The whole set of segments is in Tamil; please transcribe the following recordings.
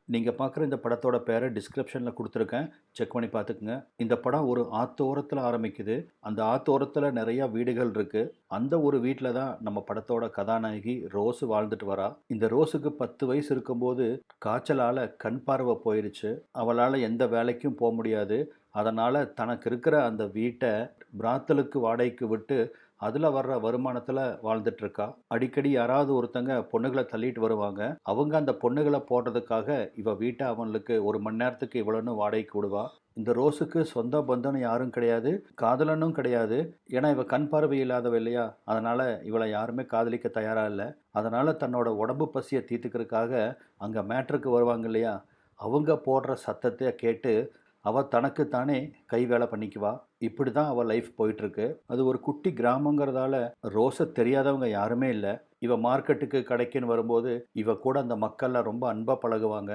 நீங்க பார்க்குற இந்த படத்தோட பேர டிஸ்கிரிப்ஷன்ல குடுத்துருக்கேன். செக் பண்ணி பார்த்துக்கங்க. இந்த படம் ஒரு ஆத்தோரத்தில ஆரம்பிக்குது. அந்த ஆத்தோரத்தில நெறைய வீடுகள் இருக்கு. அந்த ஒரு வீட்ல தான் நம்ம படத்தோட கதாநாயகி ரோஸ் வாழ்ந்துட்டு வரா. இந்த ரோஸுக்கு 10 வயசு இருக்கும்போது காய்ச்சலால கண் பார்வை போயிருச்சு. அவளால எந்த வேலைக்கும் முடியாது. அதனால தனக்கு இருக்கிற அந்த வீட்ட பிராத்தலுக்கு வாடகைக்கு விட்டு அதுல வர்ற வருமானத்துல வாழ்ந்துட்டு இருக்கா. அடிக்கடி யாராவது ஒருத்தங்க பொண்ணுகள தள்ளிட்டு வருவாங்க. அவங்க அந்த பொண்ணுகள போடுறதுக்காக இவ வீட்ட அவங்களுக்கு 1 மணி நேரத்துக்கு இவ்வளோன்னு வாடகைக்கு விடுவா. இந்த ரோஸுக்கு சொந்த பந்தம்னு யாரும் கிடையாது. காதலனும் கிடையாது. ஏன்னா இவ கண் பார்வை இல்லாதவ இல்லையா? அதனால இவள யாருமே காதலிக்க தயாரா இல்ல. அதனால தன்னோட உடம்பு பசிய தீர்த்துக்கிறதுக்காக அங்க மேட்ருக்கு வருவாங்க இல்லையா? அவங்க போடுற சத்தத்த கேட்டு அவ தனக்கு தானே கை வேலை பண்ணிக்குவா. இப்படி தான் அவ லைஃப் போயிட்டுருக்கு. அது ஒரு குட்டி கிராமங்கிறதால ரோஸ தெரியாதவங்க யாருமே இல்ல. இவ மார்க்கெட்டுக்கு, கடைக்குன்னு வரும்போது இவ கூட அந்த மக்கள்லாம் ரொம்ப அன்பா பழகுவாங்க.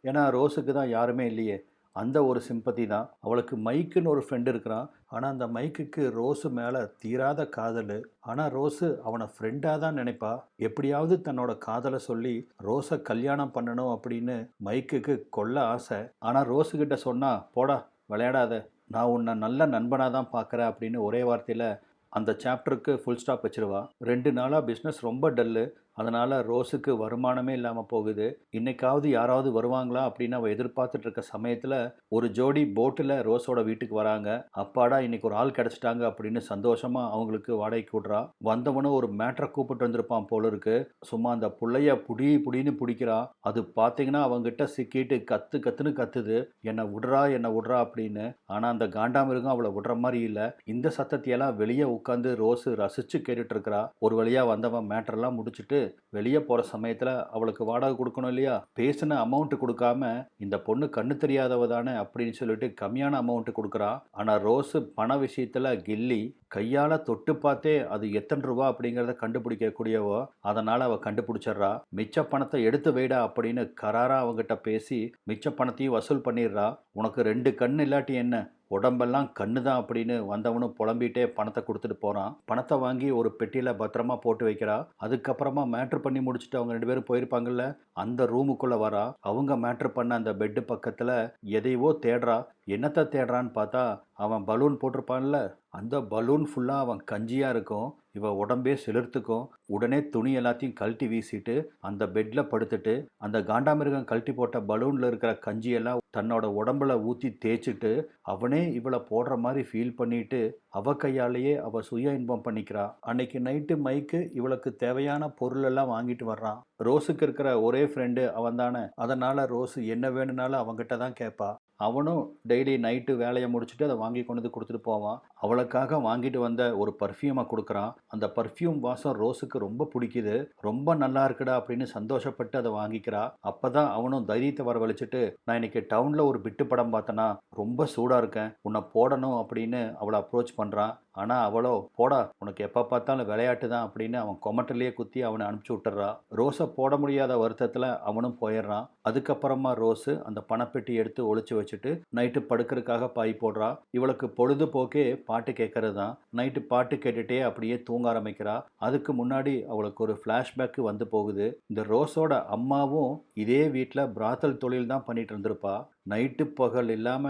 ஏன்னா ரோஸுக்கு தான் யாருமே இல்லையே! அந்த ஒரு சிம்பத்தி தான். அவளுக்கு மைக்குன்னு ஒரு ஃப்ரெண்ட் இருக்கிறான். ஆனா அந்த மைக்குக்கு ரோஸு மேல தீராத காதலு. ஆனா ரோஸு அவன ஃப்ரெண்டா தான் நினைப்பா. எப்படியாவது தன்னோட காதல சொல்லி ரோஸ கல்யாணம் பண்ணணும் அப்படின்னு மைக்குக்கு கொள்ள ஆசை. ஆனா ரோஸு கிட்ட சொன்னா, "போடா விளையாடாத. நான் உன்ன நல்ல நண்பனா தான் பார்க்குறேன்" அப்படின்னு ஒரே வார்த்தையில அந்த சாப்டருக்கு ஃபுல் ஸ்டாப் வச்சுருவா. 2 நாளா பிசினஸ் ரொம்ப டல்லு. அதனால ரோஸுக்கு வருமானமே இல்லாம போகுது. இன்னைக்காவது யாராவது வருவாங்களா அப்படின்னு அவ எதிர்பார்த்துட்டு இருக்க சமயத்துல ஒரு ஜோடி போட்டுல ரோஸோட வீட்டுக்கு வராங்க. அப்பாடா இன்னைக்கு ஒரு ஆள் கிடைச்சிட்டாங்க அப்படின்னு சந்தோஷமா அவங்களுக்கு வாடகைக்கு விடுறா. வந்தவனும் ஒரு மேட்ர கூப்பிட்டு வந்திருப்பான் போல இருக்கு. சும்மா அந்த புள்ளைய புடி புடின்னு புடிக்கிறான். அது பார்த்தீங்கன்னா அவங்கிட்ட சிக்கிட்டு கத்து கத்துன்னு கத்துது. என்ன விடுறா அப்படின்னு. ஆனா அந்த காண்டாமிருகம் அவளை விடுற மாதிரி இல்ல. இந்த சத்தத்தையெல்லாம் வெளியே உட்காந்து ரோஸு ரசிச்சு கேட்டுட்டு இருக்கிறா. ஒரு வழியா வந்தவன் மேட்டர்லாம் முடிச்சுட்டு வெளியே போற சமயத்துல அவளுக்கு வாடகை கொடுக்கணும் இல்லையா? பேசின அமௌண்ட் கொடுக்காம இந்த பொண்ணு கண்ணு தெரியாதவ தானே அப்படின்னு சொல்லிட்டு கம்மியான அமௌண்ட் கொடுக்குறா. ஆனா ரோஸு பண விஷயத்துல கில்லி. கையால தொட்டு பார்த்தே அது எத்தனை ரூபா அப்படிங்கிறத கண்டுபிடிக்க கூடியவோ. அதனால அவ கண்டுபிடிச்சிடுறா. மிச்ச பணத்தை எடுத்து வைடா அப்படின்னு கராரா அவங்கிட்ட பேசி மிச்ச பணத்தையும் வசூல் பண்ணிடுறா. உனக்கு 2 கண்ணு இல்லாட்டி என்ன? உடம்பெல்லாம் கண்ணு தான் அப்படின்னு வந்தவனும் புலம்பிட்டே பணத்தை கொடுத்துட்டு போறான். பணத்தை வாங்கி ஒரு பெட்டியில பத்திரமா போட்டு வைக்கிறா. அதுக்கப்புறமா மேட்ரு பண்ணி முடிச்சுட்டு அவங்க 2 பேரும் போயிருப்பாங்கல்ல, அந்த ரூமுக்குள்ள வரா. அவங்க மேட்ரு பண்ண அந்த பெட்டு பக்கத்துல எதையவோ தேடுறா. என்னத்த தேடுறான்னு பார்த்தா அவன் பலூன் போட்டிருப்பான்ல, அந்த பலூன் ஃபுல்லா அவன் கஞ்சியா இருக்கும். இவ உடம்பே சிலிர்த்துக்கும். உடனே துணி எல்லாத்தையும் கழட்டி வீசிட்டு அந்த பெட்ல படுத்துட்டு அந்த காண்டாமிருகம் கழட்டி போட்ட பலூன்ல இருக்கிற கஞ்சியெல்லாம் தன்னோட உடம்புல ஊத்தி தேய்ச்சிட்டு அவனே இவளை போடுற மாதிரி ஃபீல் பண்ணிட்டு அவ கையாலேயே அவ சுய இன்பம் பண்ணிக்கிறா. அன்னைக்கு நைட்டு மைக்கு இவளுக்கு தேவையான பொருள் எல்லாம் வாங்கிட்டு வர்றான். ரோஸுக்கு இருக்கிற ஒரே ஃப்ரெண்டு அவன் தானே. அதனால ரோஸு என்ன வேணும்னாலும் அவங்கிட்ட தான் கேட்பா. அவனும் டெய்லி நைட்டு வேலையை முடிச்சுட்டு அதை வாங்கி கொண்டு வந்து கொடுத்துட்டு போவான். அவளுக்காக வாங்கிட்டு வந்த ஒரு பர்ஃப்யூமை கொடுக்குறான். அந்த பர்ஃப்யூம் வாசம் ரோஸுக்கு ரொம்ப பிடிக்குது. ரொம்ப நல்லா இருக்குடா அப்படின்னு சந்தோஷப்பட்டு அதை வாங்கிக்கிறா. அப்பதான் அவனும் தைரியத்தை வரவழைச்சிட்டு, நான் இன்னைக்கு டவுன்ல ஒரு பிட்டு படம் பார்த்தனா, ரொம்ப சூடா இருக்கேன், உன்னை போடணும் அப்படின்னு அவளை அப்ரோச் பண்றான். ஆனா அவளோ, போடா உனக்கு எப்ப பார்த்தாலும் விளையாட்டு தான் அப்படின்னு அவன் கொமட்டிலேயே குத்தி அவனை அனுப்பிச்சு விட்டுறா. ரோஸை போட முடியாத வருத்தத்துல அவனும் போயிடுறான். அதுக்கப்புறமா ரோஸு அந்த பணப்பெட்டி எடுத்து ஒளிச்சு வச்சுட்டு நைட்டு படுக்கிறதுக்காக பாய் போடுறா. இவளுக்கு பொழுதுபோக்கே பாட்டு கேட்கறது தான். நைட்டு பாட்டு கேட்டுட்டே அப்படியே தூங்க ஆரம்பிக்கிறா. அதுக்கு முன்னாடி அவளுக்கு ஒரு ஃப்ளாஷ்பேக் வந்து போகுது. இந்த ரோஸோட அம்மாவும் இதே வீட்டில் பிராத்தல் தொழில் தான் பண்ணிட்டு இருந்திருப்பா. நைட்டு பகல் இல்லாம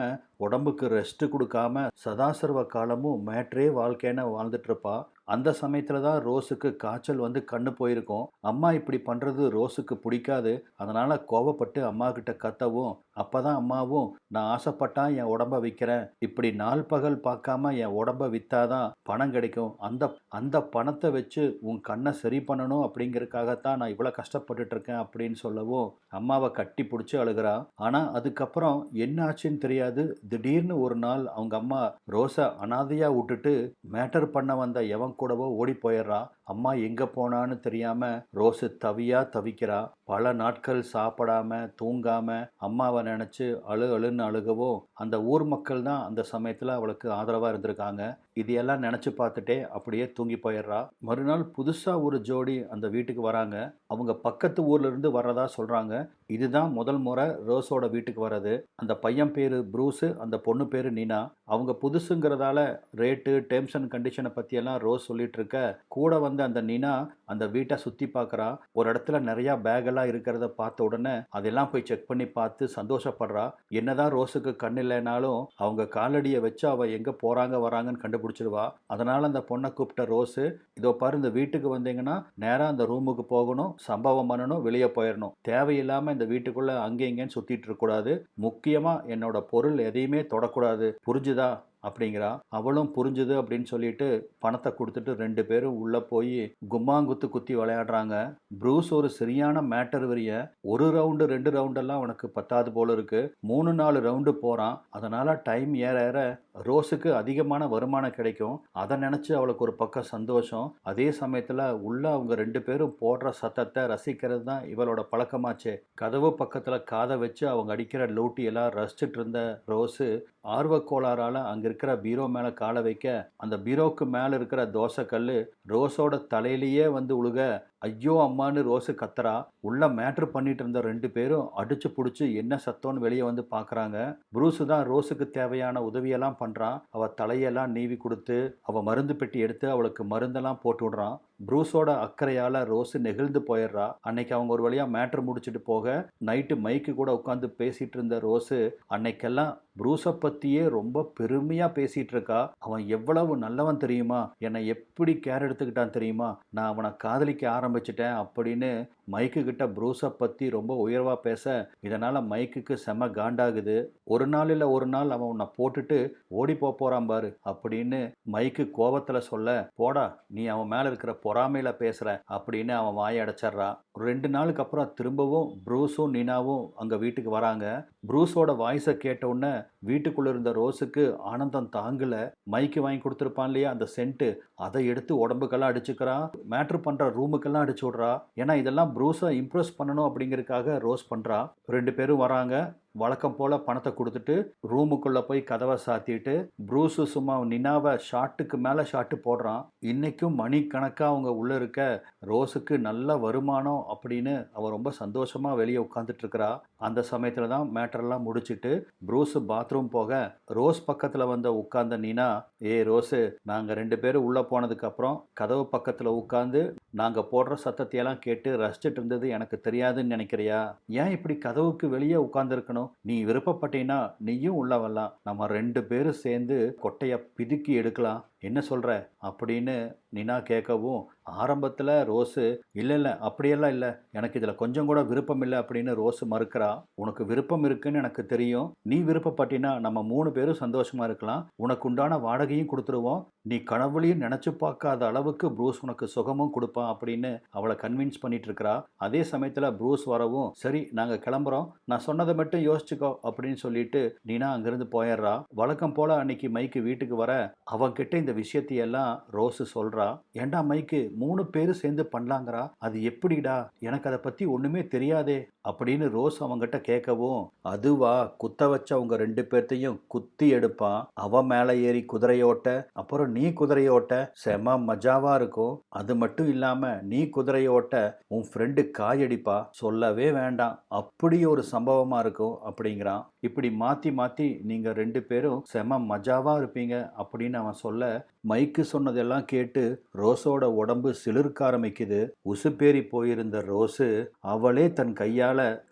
உடம்புக்கு ரெஸ்ட் கொடுக்காம சதாசர்வ காலமும் மேட்ரே வாழ்க்கைன்னு வாழ்ந்துட்டு இருப்பா. அந்த சமயத்துல தான் ரோஸுக்கு காய்ச்சல் வந்து கண்ணு போயிருக்கும். அம்மா இப்படி பண்றது ரோஸுக்கு பிடிக்காது. அதனால கோவப்பட்டு அம்மா கிட்ட கத்தவும், அப்பதான் அம்மாவும், நான் ஆசைப்பட்டா என் உடம்ப விற்கிறேன், இப்படி நாள் பகல் பார்க்காம என் உடம்ப வித்தாதான் பணம் கிடைக்கும், அந்த அந்த பணத்தை வச்சு உன் கண்ணை சரி பண்ணணும் அப்படிங்கறதுக்காகத்தான் நான் இவ்வளவு கஷ்டப்பட்டுட்டு இருக்கேன் அப்படின்னு சொல்லவும் அம்மாவை கட்டி பிடிச்சி அழுகிறா. ஆனா அதுக்கப்புறம் என்ன ஆச்சுன்னு தெரியாது. திடீர்னு ஒரு நாள் அவங்க அம்மா ரோஸை அனாதையா விட்டுட்டு மேட்டர் பண்ண வந்த எவன் கூடவோ ஓடி போயிடுறா. அம்மா எங்க போனான்னு தெரியாம ரோஸு தவியா தவிக்கிறா. பல நாட்கள் சாப்பிடாம தூங்காம அம்மாவை நினைச்சு அழு அழுன்னு அழுகவும் அந்த ஊர் மக்கள் தான் அந்த சமயத்துல அவளுக்கு ஆதரவா இருந்திருக்காங்க. இது எல்லாம் நினைச்சு பார்த்துட்டே அப்படியே தூங்கி போயிடுறா. மறுநாள் புதுசா ஒரு ஜோடி அந்த வீட்டுக்கு வராங்க. அவங்க பக்கத்து ஊர்ல இருந்து வர்றதா சொல்றாங்க. இதுதான் முதல் முறை ரோஸோட வீட்டுக்கு வர்றது. அந்த பையன் பேரு ப்ரூஸு, அந்த பொண்ணு பேரு நினா. அவங்க புதுசுங்கிறதால ரேட்டு, டெர்ம்ஸ் அண்ட் கண்டிஷன பத்தியெல்லாம் ரோஸ் சொல்லிட்டு இருக்க, கூட வந்த அந்த நினா அந்த வீட்ட சுத்தி பார்க்குறா. ஒரு இடத்துல நெறையா பேக் எல்லாம் இருக்கிறத பார்த்த உடனே, அதெல்லாம் போய் செக் பண்ணி பார்த்து சந்தோஷப்படுறா. என்னதான் ரோஸுக்கு கண் இல்லைனாலும், அவங்க காலடிய வச்சு அவ எங்க போறாங்க, வராங்கன்னு கண்டுபிடிச்சிடுவா. அதனால அந்த பொண்ண கூப்பிட்ட ரோஸு, "இதோ பாரு, இந்த வீட்டுக்கு வந்தீங்கன்னா, நேரா அந்த ரூமுக்கு போகணும், சம்பவம் பண்ணணும், வெளிய போயிறணும். தேவையில்லாம இந்த வீட்டுக்குள்ள அங்க இங்கேன்னு சுத்திட்டு இருக்கக்கூடாது. முக்கியமா என்னோட பொருள் எதையுமே தொடக்கூடாது. புரிஞ்சுதா?" அப்படிங்கிறா. அவளும் புரிஞ்சுது அப்படின்னு சொல்லிட்டு பணத்தை கொடுத்துட்டு 2 பேரும் உள்ள போய் கும்மாங்குத்து குத்தி விளையாடுறாங்க. ப்ரூஸ் ஒரு சரியான மேட்டர் வெறியன். 1 ரவுண்டு 2 ரவுண்டெல்லாம் அவனுக்கு பத்தாது போல இருக்கு. 3 4 ரவுண்டு போறான். அதனால டைம் ஏற ஏற ரோஸுக்கு அதிகமான வருமானம் கிடைக்கும். அதை நினைச்சு அவளுக்கு ஒரு பக்கம் சந்தோஷம். அதே சமயத்துல உள்ள அவங்க 2 பேரும் போடுற சத்தத்தை ரசிக்கிறது தான் இவளோட பழக்கமாச்சே. கதவு பக்கத்துல காதை வச்சு அவங்க அடிக்கிற லூட்டி எல்லாம் ரசிச்சிட்டு இருந்த ரோஸு ஆர்வக்கோளாறால அங்க இருக்கிற பீரோ மேல காலை வைக்க, அந்த பீரோக்கு மேல இருக்கிற தோசைக்கல்லு ரோஸோட தலையிலேயே வந்து உழுக, ஐயோ அம்மான்னு ரோஸு கத்துறா. உள்ள மேட்ரு பண்ணிட்டு இருந்த 2 பேரும் அடிச்சு புடிச்சு என்ன சத்தம்னு வெளியே வந்து பார்க்கறாங்க. ப்ரூஸு தான் ரோஸுக்கு தேவையான உதவியெல்லாம் பண்றான். அவ தலையெல்லாம் நீவி கொடுத்து, அவ மருந்து பெட்டி எடுத்து அவளுக்கு மருந்தெல்லாம் போட்டு விடுறான். ப்ரூஸோட அக்கறையால ரோஸு நெகிழ்ந்து போயிடுறா. அன்னைக்கு அவங்க ஒரு வழியா மேட்ரு முடிச்சுட்டு போக, நைட்டு மைக்கு கூட உட்காந்து பேசிட்டு இருந்த ரோஸு அன்னைக்கெல்லாம் ப்ரூஸை பத்தியே ரொம்ப பெருமையா பேசிட்டு இருக்கா. அவன் எவ்வளவு நல்லவன் தெரியுமா, என்னை எப்படி கேர் எடுத்துக்கிட்டான் தெரியுமா, நான் அவனை காதலிக்க ஆரம்பிச்சிட்டேன் அப்படின்னு மைக்கு கிட்ட ப்ரூஸை பத்தி ரொம்ப உயர்வா பேச, இதனால மைக்குக்கு செம காண்டாகுது. ஒரு நாள் இல்ல ஒரு நாள் அவன் உன்னை போட்டுட்டு ஓடி போறான் பாரு அப்படின்னு மைக்கு கோபத்துல சொல்ல, போடா நீ அவன் மேல இருக்கிற பொறாமையில பேசுற அப்படின்னு அவன் வாயை அடைச்சிட்றா. 2 நாளுக்கு அப்புறம் திரும்பவும் ப்ரூஸும் நினாவும் அங்க வீட்டுக்கு வராங்க. ப்ரூஸோட வாய்ஸை கேட்ட உடனே வீட்டுக்குள்ள இருந்த ரோஸுக்கு ஆனந்தம் தாங்கல. மைக்கு வாங்கி கொடுத்துருப்பான் இல்லையா அந்த சென்ட்டு, அதை எடுத்து உடம்புக்கெல்லாம் அடிச்சுக்கிறான். மேட்ரு பண்ற ரூமுக்கெல்லாம் அடிச்சு விட்றா. ஏன்னா இதெல்லாம் ப்ரூஸை இம்ப்ரெஸ் பண்ணணும் அப்படிங்கிறதுக்காக ரோஸ் பண்றா. 2 பேரும் வராங்க. வழக்கம் போல பணத்தை கொடுத்துட்டு ரூமுக்குள்ள போய் கதவை சாத்திட்டு ப்ரூஸு சும்மா நினாவை ஷாட்டுக்கு மேல ஷாட்டு போடுறான். இன்னைக்கும் மணிக்கணக்கா அவங்க உள்ள இருக்க ரோஸுக்கு நல்ல வருமானம் அப்படின்னு அவ ரொம்ப சந்தோஷமா வெளியே உட்காந்துட்டு இருக்கிறா. அந்த சமயத்துல தான் மேட்டரெல்லாம் முடிச்சிட்டு ப்ரூஸு பாத்ரூம் போக, ரோஸ் பக்கத்துல வந்து உட்கார்ந்த நினா, ஏ ரோஸு, நாங்க 2 பேரும் உள்ள போனதுக்கு அப்புறம் கதவு பக்கத்துல உட்கார்ந்து நாங்க போடுற சத்தத்தையெல்லாம் கேட்டு ரசிச்சிட்டு இருந்தது எனக்கு தெரியாதுன்னு நினைக்கிறியா? ஏன் இப்படி கதவுக்கு வெளியே உட்கார்ந்துருக்கணும்? நீ விருப்பப்பட்டீன்னா நீயும் உள்ள வரலாம். நம்ம 2 பேரும் சேர்ந்து கொட்டைய பிதுக்கி எடுக்கலாம். என்ன சொல்ற அப்படின்னு நினா கேட்கவும், ஆரம்பத்தில் ரோஸு இல்லை இல்லை அப்படியெல்லாம் இல்லை, எனக்கு இதில் கொஞ்சம் கூட விருப்பம் இல்லை அப்படின்னு ரோஸு மறுக்கிறா. உனக்கு விருப்பம் இருக்குன்னு எனக்கு தெரியும். நீ விருப்பப்பட்டினா நம்ம 3 பேரும் சந்தோஷமா இருக்கலாம். உனக்கு உண்டான வாடகையும் கொடுத்துருவோம். நீ கனவுலையும் நினைச்சு பார்க்காத அளவுக்கு ப்ரூஸ் உனக்கு சுகமும் கொடுப்பான் அப்படின்னு அவளை கன்வின்ஸ் பண்ணிட்டு இருக்கிறா. அதே சமயத்தில் ப்ரூஸ் வரவும், சரி நாங்கள் கிளம்புறோம், நான் சொன்னதை மட்டும் யோசிச்சுக்கோ அப்படின்னு சொல்லிட்டு நினா அங்கிருந்து போயிடுறா. வழக்கம் போல அன்னைக்கு மைக்கு வீட்டுக்கு வர அவன்கிட்ட இந்த விஷயத்தையெல்லாம் ரோஸு சொல்றா. ஏண்டா மைக்கு, 3 பேரும் சேர்ந்து பண்ணலாங்கிறா, அது எப்படிடா, எனக்கு அதை பத்தி ஒண்ணுமே தெரியாதே அப்படின்னு ரோஸ் அவங்கிட்ட கேட்கவும், அதுவா, குத்த வச்ச உங்க 2 பேர்த்தையும் குத்தி எடுப்பான். அவன் மேல ஏறி குதிரையோட்ட, அப்புறம் நீ குதிரையோட்ட, செம மஜாவா இருக்கும். அது மட்டும் இல்லாம நீ குதிரையோட்ட உன் ஃப்ரெண்டு காயடிப்பா, சொல்லவே வேண்டாம், அப்படி ஒரு சம்பவமா இருக்கும் அப்படிங்கிறான். இப்படி மாத்தி மாத்தி நீங்க 2 பேரும் செம மஜாவா இருப்பீங்க அப்படின்னு அவன் சொல்ல, மைக்கு சொன்னதெல்லாம் கேட்டு ரோஸோட உடம்பு சிலிர்க்க ஆரம்பிக்குது. உசுப்பேறி போயிருந்த ரோஸு அவளே தன் கையால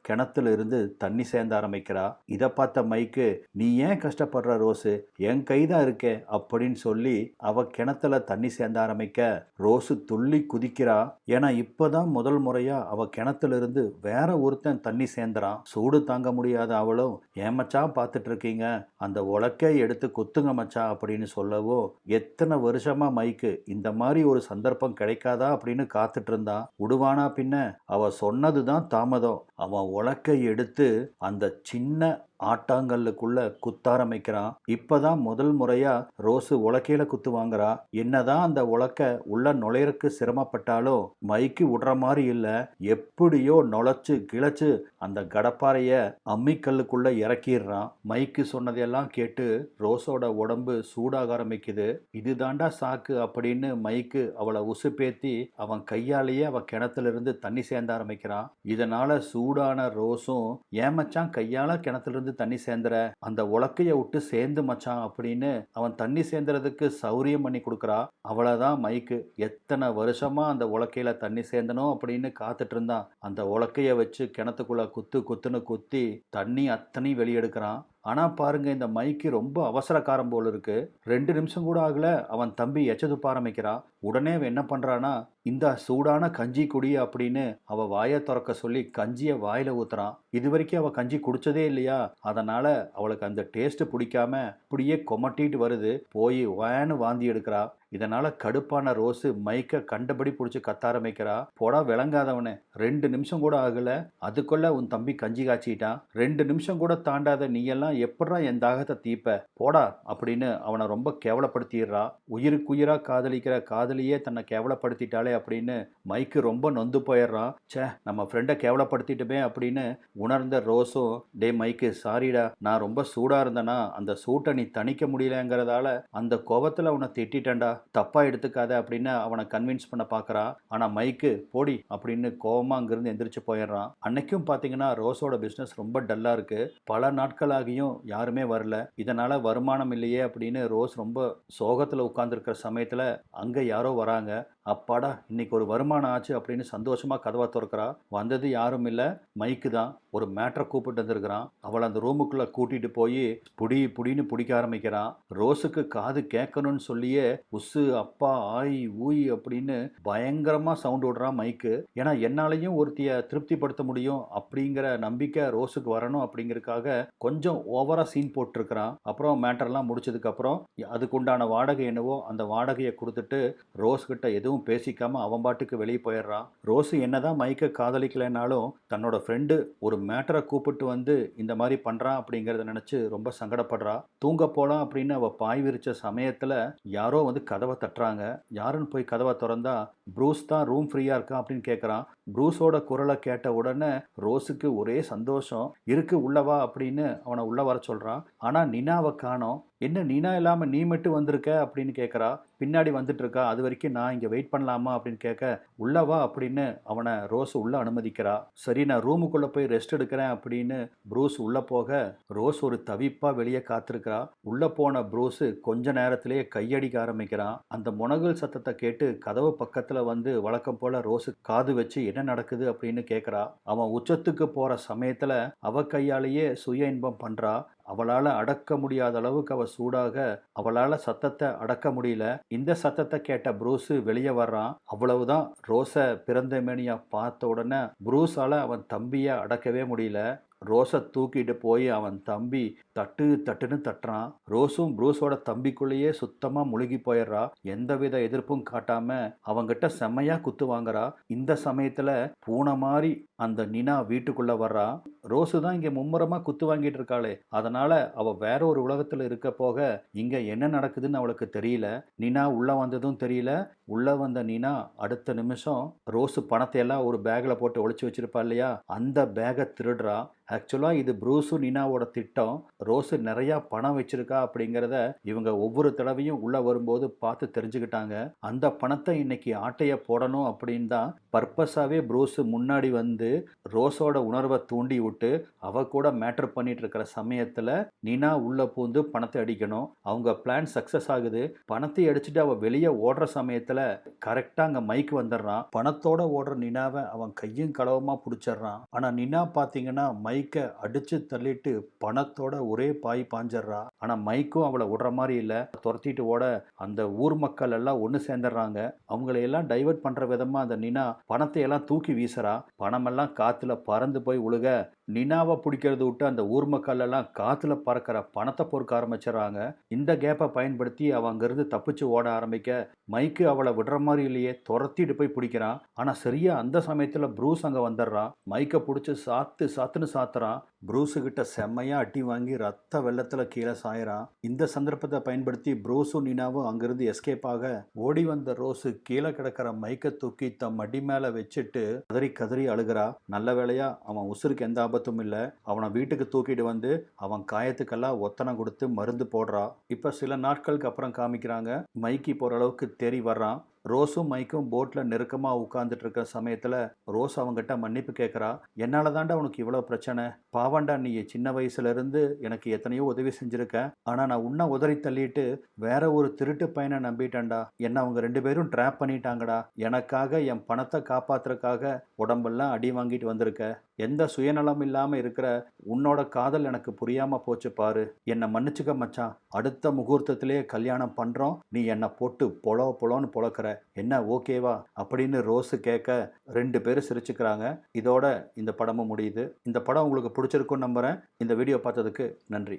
கிணத்துல இருந்து தண்ணி சேர்ந்த ஆரம்பிக்கிறா. இதை பார்த்த மைக்கு, நீ ஏன் கஷ்டப்படுற ரோஸு, என் கைதான் இருக்கே அப்படின்னு சொல்லி அவ கிணத்துல தண்ணி சேர்ந்த ஆரம்பிக்க ரோஸு துள்ளி குதிக்கிறா. ஏன்னா இப்பதான் முதல் முறையா அவ கிணத்துல இருந்து வேற ஒருத்தன் தண்ணி சேர்ந்துறான். சூடு தாங்க முடியாத அவளும், ஏன் மச்சான் பார்த்துட்டு இருக்கீங்க, அந்த உலக்கை எடுத்து குத்துங்க மச்சான் அப்படின்னு சொல்லவோ, எத்தனை வருஷமா மைக்கு இந்த மாதிரி ஒரு சந்தர்ப்பம் கிடைக்காதா அப்படின்னு காத்துட்டு இருந்தான். உடுவானா பின்ன, அவ சொன்னதுதான் தாமதம். அவன் உலக்கை எடுத்து அந்த சின்ன ஆட்டாங்கல்லுக்குள்ள குத்த ஆரம்பிக்கிறான். இப்பதான் முதல் முறையா ரோஸு உலக்கையில குத்து வாங்குறா. என்னதான் அந்த உலக்க உள்ள நுழையறக்கு சிரமப்பட்டாலும் மைக்கு விடுற மாதிரி இல்ல. எப்படியோ நுழைச்சு கிழச்சு அந்த கடப்பாறைய அம்மிக்கல்லுக்குள்ள இறக்கிடுறான். மைக்கு சொன்னதையெல்லாம் கேட்டு ரோஸோட உடம்பு சூடாக ஆரம்பிக்குது. இதுதாண்டா சாக்கு அப்படின்னு மைக்கு அவளை உசுப்பேத்தி அவன் கையாலேயே அவ கிணத்துல இருந்து தண்ணி சேர்ந்த ஆரம்பிக்கிறான். இதனால சூடான ரோஸும், ஏன் மச்சான் கையால கிணத்துல இருந்து தண்ணி சேர்ந்துற, அந்த உலக்கைய விட்டு சேர்ந்து மச்சான் அப்படின்னு அவன் தண்ணி சேர்ந்துறதுக்கு சௌரியம் பண்ணி கொடுக்குறா. அவளதான் மைக்கு எத்தனை வருஷமா அந்த உலக்கையில தண்ணி சேர்ந்தனும் அப்படின்னு காத்துட்டு இருந்தான். அந்த உலக்கைய வச்சு கிணத்துக்குள்ள குத்து குத்துன்னு குத்தி தண்ணி அத்தனை வெளியெடுக்கிறான். ஆனா பாருங்க, இந்த மைக்கு ரொம்ப அவசரக்காரன் போல இருக்கு. 2 நிமிஷம் கூட ஆகல, அவன் தம்பி எச்ச துப்ப ஆரம்பிக்கிறான். உடனே அவன் என்ன பண்றானா, இந்த சூடான கஞ்சி குடி அப்படின்னு அவ வாயை திறக்க சொல்லி கஞ்சிய வாயில ஊத்துறான். இது வரைக்கும் அவ கஞ்சி குடிச்சதே இல்லையா, அதனால அவளுக்கு அந்த டேஸ்ட் பிடிக்காம அப்படியே கொமட்டிட்டு வருது. போய் வேன்னு வாந்தி எடுக்கிறா. இதனால கடுப்பான ரோஸு மைக்க கண்டபடி பிடிச்சி கத்த ஆரம்பிக்கிறா. போடா விளங்காதவனே, 2 நிமிஷம் கூட ஆகல, அதுக்குள்ள உன் தம்பி கஞ்சி காய்ச்சிட்டான். 2 நிமிஷம் கூட தாண்டாத நீ எல்லாம் எப்படா என் தாகத்தை தீப்ப, போடா அப்படின்னு அவனை ரொம்ப கேவலப்படுத்திடுறா. உயிருக்குயிரா காதலிக்கிற காதலியே தன்னை கேவலப்படுத்திட்டாளே அப்படின்னு மைக்கு ரொம்ப நொந்து போயிடுறான். சே, நம்ம ஃப்ரெண்டை கேவலப்படுத்திட்டுமே அப்படின்னு உணர்ந்த ரோஸும், டே மைக்கு சாரிடா, நான் ரொம்ப சூடா இருந்தேனா, அந்த சூட்டை நீ தணிக்க முடியலங்கிறதால அந்த கோபத்துல அவனை திட்டேன்டா, தப்பா எடுத்துக்காத அப்படின்னு அவனை கன்வின்ஸ் பண்ண பாக்குறா. ஆனா மைக்கு போடி அப்படின்னு கோவமா அங்கிருந்து எந்திரிச்சு போயிடுறான். அன்னைக்கும் பாத்தீங்கன்னா ரோஸோட பிசினஸ் ரொம்ப டல்லா இருக்கு. பல நாட்களாகியும் யாருமே வரல. இதனால வருமானம் இல்லையே அப்படின்னு ரோஸ் ரொம்ப சோகத்துல உட்கார்ந்துருக்கிற சமயத்துல அங்க யாரோ வராங்க. அப்பாடா, இன்னைக்கு ஒரு வருமானம் ஆச்சு அப்படின்னு சந்தோஷமா கதவை திறக்கிறா. வந்தது யாரும் இல்ல, மைக்கு தான். ஒரு மேட்ரை கூப்பிட்டு வந்திருக்கிறான். அவளை அந்த ரூமுக்குள்ள கூட்டிட்டு போய் புடி புடின்னு பிடிக்க ஆரம்பிக்கிறான். ரோஸுக்கு காது கேட்கணும்னு சொல்லியே உசு அப்பா ஆய் ஊய் அப்படின்னு பயங்கரமா சவுண்ட் விடுறான் மைக்கு. ஏன்னா என்னாலையும் ஒருத்திய திருப்திப்படுத்த முடியும் அப்படிங்கிற நம்பிக்கை ரோஸுக்கு வரணும் அப்படிங்கறதுக்காக கொஞ்சம் ஓவரா சீன் போட்டிருக்கிறான். அப்புறம் மேட்டர்லாம் முடிச்சதுக்கு அப்புறம் அதுக்குண்டான வாடகை என்னவோ அந்த வாடகையை கொடுத்துட்டு ரோஸ் கிட்ட எதுவும் பேசிக்காம அவன் பாட்டுக்கு வெளியே போயிடுறான். ரோஸ் என்னதான் மைக்க காதலிக்கலைனாலும் தன்னோட ஃப்ரெண்டு ஒரு மேட்டரை கூப்பிட்டு வந்து இந்த மாதிரி பண்றான் அப்படிங்கறத நினைச்சு ரொம்ப சங்கடப்படுறா. தூங்க போலாம் அப்படின்னு அவ பாய் விரிச்ச சமயத்துல யாரோ வந்து கதவை தட்டுறாங்க. யாருன்னு போய் கதவை திறந்தா ப்ரூஸ் தான் ரூம் ஃப்ரீயா இருக்கா அப்படின்னு கேட்கறான். ப்ரூஸோட குரலை கேட்ட உடனே ரோஸுக்கு ஒரே சந்தோஷம். இருக்கு உள்ளவா அப்படின்னு அவனை உள்ள வர சொல்றான். ஆனா நினாவை காணோம். என்ன நினா இல்லாம நீ மட்டும் வந்திருக்க அப்படின்னு கேட்கறா. பின்னாடி வந்துட்டு இருக்கா, அது வரைக்கும் நான் இங்க வெயிட் பண்ணலாமா அப்படின்னு கேட்க, உள்ளவா அப்படின்னு அவனை ரோஸ் உள்ள அனுமதிக்கிறா. சரி, நான் ரூமுக்குள்ள போய் ரெஸ்ட் எடுக்கிறேன் அப்படின்னு ப்ரூஸ் உள்ள போக ரோஸ் ஒரு தவிப்பா வெளியே காத்திருக்கிறா. உள்ள போன ப்ரூஸ் கொஞ்ச நேரத்திலேயே கையடிக்க ஆரம்பிக்கிறான். அந்த முனகல் சத்தத்தை கேட்டு கதவு பக்கத்துல வந்து வழக்கம் போல ரோஸ் காது வச்சு என்ன நடக்குது அப்படின்னு கேட்கறா. அவன் உச்சத்துக்கு போற சமயத்துல அவ கையாலேயே சுய இன்பம் பண்றா. அவளால அடக்க முடியாத அளவுக்கு அவ சூடாக, அவளால சத்தத்தை அடக்க முடியல. இந்த சத்தத்தை கேட்ட ப்ரூஸ் வெளியே வர்றான். அவ்வளவுதான், ரோஸ பிறந்த மேனியா பார்த்த உடனே ப்ரூஸால அவன் தம்பியை அடக்கவே முடியல. ரோஸை தூக்கிட்டு போய் அவன் தம்பி தட்டு தட்டுன்னு தட்டுறான். ரோஸும் ப்ரூஸோட தம்பிக்குள்ளேயே சுத்தமா முழுகி போயிடுறா. எந்தவித எதிர்ப்பும் காட்டாம அவங்கிட்ட செம்மையா குத்து வாங்குறா. இந்த சமயத்துல பூனை மாதிரி அந்த நினா வீட்டுக்குள்ள வர்றா. ரோஸு தான் இங்க மும்முரமா குத்து வாங்கிட்டு இருக்காளே, அதனால அவ வேற ஒரு உலகத்துல இருக்க போக இங்க என்ன நடக்குதுன்னு அவளுக்கு தெரியல. நினா உள்ள வந்ததும் தெரியல. உள்ள வந்த நினா அடுத்த நிமிஷம் ரோஸு பணத்தை எல்லாம் ஒரு பேக்ல போட்டு ஒளிச்சு வச்சிருப்பா இல்லையா, அந்த பேக்கை திருடுறா. ஆக்சுவலா இது ப்ரூஸும் நினாவோட திட்டம். ரோஸு நிறைய பணம் வச்சிருக்கா அப்படிங்கிறத இவங்க ஒவ்வொரு தடவையும் உள்ள வரும்போது பார்த்து தெரிஞ்சுக்கிட்டாங்க. அந்த பணத்தை இன்னைக்கு ஆட்டைய போடணும் அப்படின்னு தான் பர்பஸாவே ப்ரூஸ் முன்னாடி வந்து ரோஸோட உணர்வை தூண்டி விட்டு அவ கூட மேட்டர் பண்ணிட்டு இருக்கிற சமயத்துல நினா உள்ள பூந்து பணத்தை அடிக்கணும். அவங்க பிளான் சக்சஸ் ஆகுது. பணத்தை அடிச்சுட்டு அவ வெளியே ஓடுற சமயத்துல கரெக்டா அங்க மைக் வந்துடுறான். பணத்தோட ஓடுற நினாவை அவன் கையும் களவுமா பிடிச்சிடுறான். ஆனா நினா பாத்தீங்கன்னா மைக்க அடிச்சு தள்ளிட்டு பணத்தோட ஒரே பாய் பாஞ்சிடுறா. ஆனா மைக்கும் அவளை விடுற மாதிரி இல்ல. துரத்திட்டு ஓட அந்த ஊர் மக்கள் எல்லாம் ஒன்று சேர்ந்துடுறாங்க. அவங்களை எல்லாம் டைவர்ட் பண்ற விதமா அந்த நினா பணத்தை எல்லாம் தூக்கி வீசுறா. பணமெல்லாம் காத்துல பறந்து போய் உழுக நினாவை பிடிக்கிறத விட்டு அந்த ஊர் மக்கள் எல்லாம் காத்துல பறக்கிற பணத்தை பொறுக்க ஆரம்பிச்சிடறாங்க. இந்த கேப்பை பயன்படுத்தி அவன் அங்கிருந்து தப்பிச்சு ஓட ஆரம்பிக்க மைக்கு அவளை விடுற மாதிரி இல்லையே, துரத்திட்டு போய் பிடிக்கிறான். ஆனா சரியா அந்த சமயத்துல ப்ரூஸ் அங்க வந்துடுறான். மைக்கை பிடிச்சி சாத்துன்னு சாத்துறான். ப்ரூஸு கிட்ட செம்மையா அடி வாங்கி ரத்த வெள்ளத்துல கீழே சாயறான். இந்த சந்தர்ப்பத்தை பயன்படுத்தி ப்ரூஸும் நினாவும் அங்கிருந்து எஸ்கேப் ஆக ஓடி வந்த ரோஸு கீழே கிடக்கிற மைக்கை தூக்கி தம் மடி மேல வச்சுட்டு கதறி கதறி அழுகிறா. நல்ல வேளையா அவன் உசுருக்கு எந்த ஆபத்தும் இல்லை. அவனை வீட்டுக்கு தூக்கிட்டு வந்து அவன் காயத்துக்கெல்லாம் ஒத்தனை கொடுத்து மருந்து போடுறா. இப்ப சில நாட்களுக்கு அப்புறம் காமிக்கிறாங்க, மைக்கி போற அளவுக்கு தேறி வர்றான். ரோஸும் மைக்கும் போட்ல நெருக்கமா உட்கார்ந்துட்டு இருக்க சமயத்துல ரோஸ் அவங்கிட்ட மன்னிப்பு கேட்கறா. என்னால தாண்டா உனக்கு இவ்வளவு பிரச்சனை, பாவண்டா, நீ சின்ன வயசுல இருந்து எனக்கு எத்தனையோ உதவி செஞ்சிருக்க. ஆனா நான் உன்னை உதறி தள்ளிட்டு வேற ஒரு திருட்டு பையனை நம்பிட்டேன்டா. என்ன அவங்க 2 பேரும் ட்ராப் பண்ணிட்டாங்கடா. எனக்காக என் பணத்தை காப்பாத்துறதுக்காக உடம்பெல்லாம் அடி வாங்கிட்டு வந்திருக்க. எந்த சுயநலம் இல்லாம இருக்கிற உன்னோட காதல் எனக்கு புரியாம போச்சு பாரு. என்னை மன்னிச்சுக்க மச்சான். அடுத்த முகூர்த்தத்திலேயே கல்யாணம் பண்றோம். நீ என்னை போட்டு பொலோன்னு பொழக்கிற, என்ன ஓகேவா அப்படின்னு ரோஸு கேட்க 2 பேரும் சிரிச்சுக்கிறாங்க. இதோட இந்த படமும் முடியுது. இந்த படம் உங்களுக்கு பிடிச்சிருக்குன்னு நம்புறேன். இந்த வீடியோ பார்த்ததுக்கு நன்றி.